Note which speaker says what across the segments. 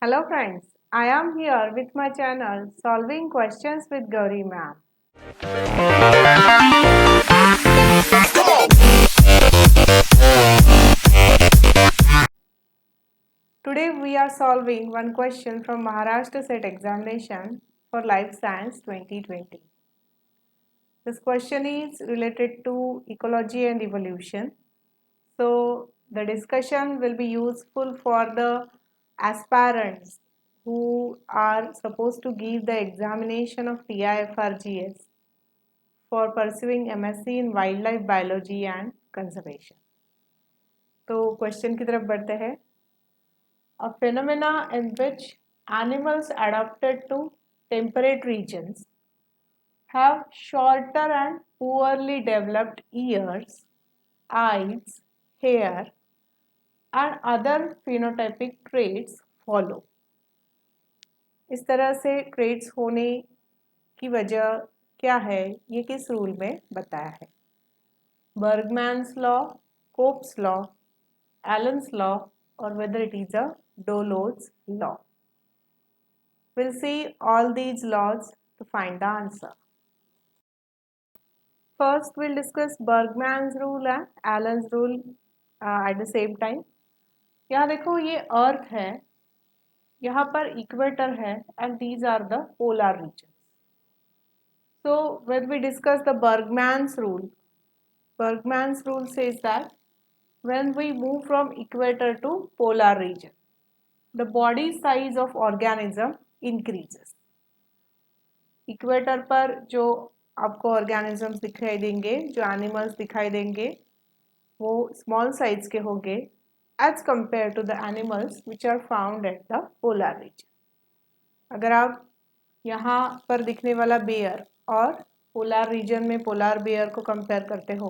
Speaker 1: Hello friends, I am here with my channel Solving Questions with Gauri Ma'am. Today we are solving one question from Maharashtra Set Examination for Life Science 2020. This question is related to ecology and evolution. So the discussion will be useful for the aspirants who are supposed to give the examination of TIFRGS for pursuing MSc in Wildlife Biology and Conservation. तो question की तरफ बढ़ते हैं. A phenomena in which animals adapted to temperate regions have shorter and poorly developed ears, eyes, hair, and other phenotypic traits follow. इस तरह से traits होने की वजह क्या है, ये किस रूल में बताया है. Bergman's law, Cope's law, Allen's law, or whether it is a Dollo's law. We'll see all these laws to find the answer. First, we'll discuss Bergman's rule and Allen's rule at the same time. यहाँ देखो ये अर्थ है, यहाँ पर equator है and these are the polar regions. So when we discuss the Bergman's rule says that when we move from equator to polar region, the body size of organism increases. Equator पर जो आपको organisms दिखाई देंगे, जो animals दिखाई देंगे, वो small size के होंगे as compare to the animals which are found at the polar region. अगर आप यहाँ पर दिखने वाला बेयर और पोलर रीजन में पोलर बेयर को कंपेयर करते हो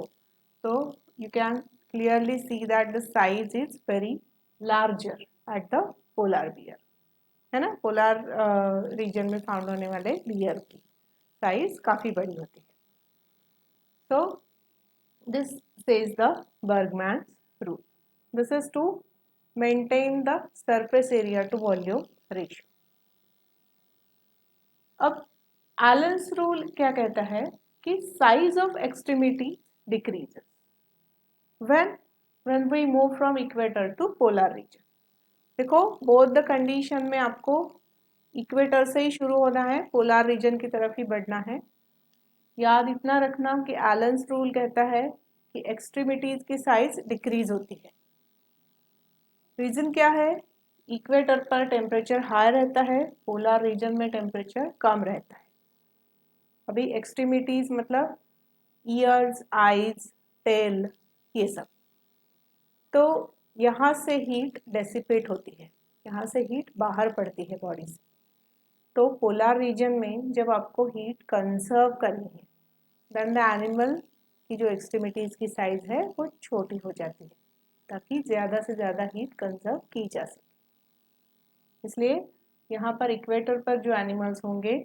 Speaker 1: तो you can clearly see that the size is very larger at the polar bear, है ना. पोलर रीजन में फाउंड होने वाले बियर की साइज काफ़ी बड़ी होती है. So this says the Bergmann's rule. This is to maintain the surface area to volume ratio. अब एलन्स रूल क्या कहता है कि size of extremity decreases when we move from equator to polar region. देखो बोथ द कंडीशन में आपको equator से ही शुरू होना है, पोलर रीजन की तरफ ही बढ़ना है. याद इतना रखना कि एलन्स रूल कहता है कि एक्सट्रीमिटीज की साइज डिक्रीज होती है. रीजन क्या है, इक्वेटर पर टेम्परेचर हाई रहता है, पोलर रीजन में टेम्परेचर कम रहता है. अभी एक्सट्रीमिटीज मतलब ईयर्स, आईज, टेल, ये सब. तो यहाँ से हीट डेसिपेट होती है, यहाँ से हीट बाहर पड़ती है बॉडी से. तो पोलर रीजन में जब आपको हीट कंजर्व करनी है देन द एनिमल की जो एक्सट्रीमिटीज की साइज है वो छोटी हो जाती है ताकि ज़्यादा से ज़्यादा हीट कंजर्व की जा सके. इसलिए यहाँ पर इक्वेटर पर जो एनिमल्स होंगे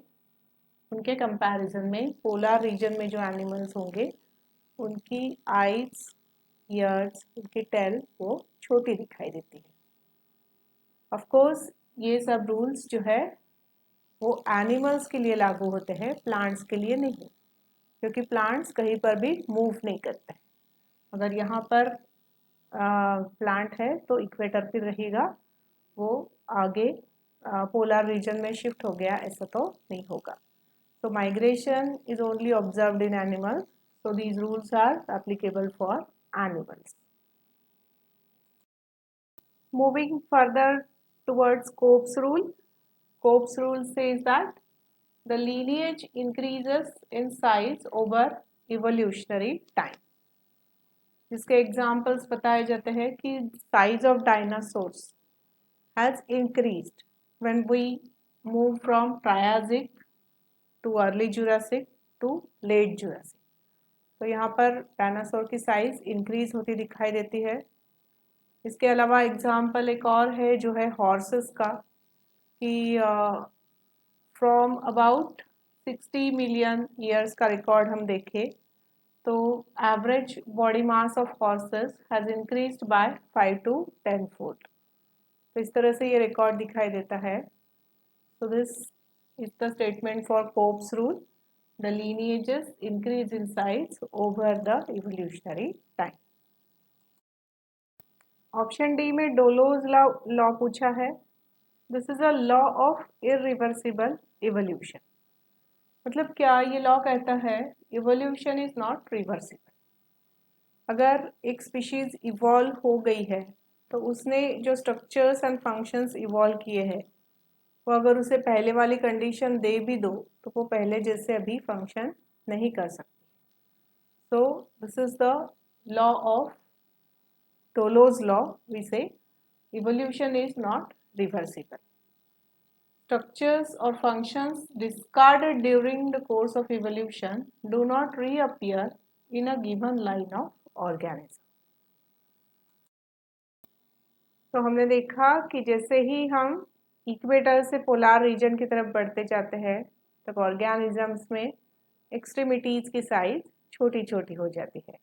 Speaker 1: उनके कंपैरिजन में पोलर रीजन में जो एनिमल्स होंगे उनकी आइज, ईयर्स, उनकी टेल वो छोटी दिखाई देती है. ऑफ कोर्स ये सब रूल्स जो है वो एनिमल्स के लिए लागू होते हैं, प्लांट्स के लिए नहीं, क्योंकि प्लांट्स कहीं पर भी मूव नहीं करते. अगर यहाँ पर प्लांट है तो इक्वेटर पर रहेगा, वो आगे पोलर रीजन में शिफ्ट हो गया ऐसा तो नहीं होगा. So migration is only observed in animals, so these rules are applicable for animals. Moving further towards Cope's rule. Cope's rule says that the lineage increases in size over evolutionary time. जिसके examples बताए जाते हैं कि size of dinosaurs has increased when we move from Triassic to early Jurassic to late Jurassic. तो यहाँ पर dinosaur की size increase होती दिखाई देती है. इसके अलावा एग्जाम्पल एक और है जो है हॉर्सेस का, कि फ्रॉम अबाउट 60 मिलियन ईयर्स का रिकॉर्ड हम देखें तो average body mass of horses has increased by 5 to 10 fold. तो इस तरह से ये रिकॉर्ड दिखाई देता है। So this is the statement for pops rule, the lineages increase in size over the evolutionary time। Option D में डोलोज लॉ पूछा है। This is a law of irreversible evolution. मतलब क्या ये लॉ कहता है इवोल्यूशन इज नॉट रिवर्सिबल। अगर एक स्पीशीज इवॉल्व हो गई है तो उसने जो स्ट्रक्चर्स एंड फंक्शंस इवॉल्व किए हैं वो अगर उसे पहले वाली कंडीशन दे भी दो तो वो पहले जैसे अभी फंक्शन नहीं कर सकती। So this is the law of Dollo's law. We say evolution is not reversible. Structures or functions discarded during the course of evolution do not reappear in a given line of organism. तो हमने देखा कि जैसे ही हम equator से polar reason की तरफ बढ़ते जाते हैं तब ऑर्गेनिजम्स में एक्सट्रीमिटीज़ की साइज छोटी छोटी हो जाती है।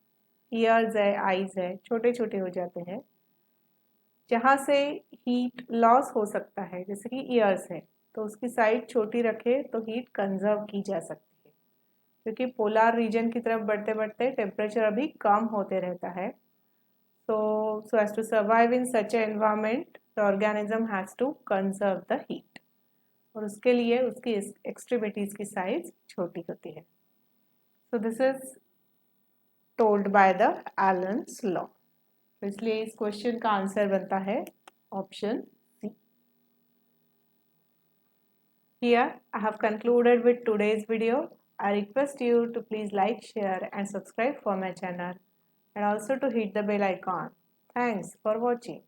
Speaker 1: ईयर्स है, आईज है, छोटे छोटे हो जाते हैं। जहाँ से हीट लॉस हो सकता है जैसे कि ईयर्स है तो उसकी साइज छोटी रखे तो हीट कंजर्व की जा सकती है, क्योंकि पोलार रीजन की तरफ बढ़ते बढ़ते टेम्परेचर अभी कम होते रहता है। so as to survive in such an environment the organism has to conserve the heat और उसके लिए उसकी एक्सट्रीमिटीज की साइज छोटी होती है। so this is told by the Allen's law। तो इसलिए इस क्वेश्चन का आंसर बनता है option C. Here I have concluded with today's video. I request you to please like, share and subscribe for my channel and also to hit the bell icon. Thanks for watching.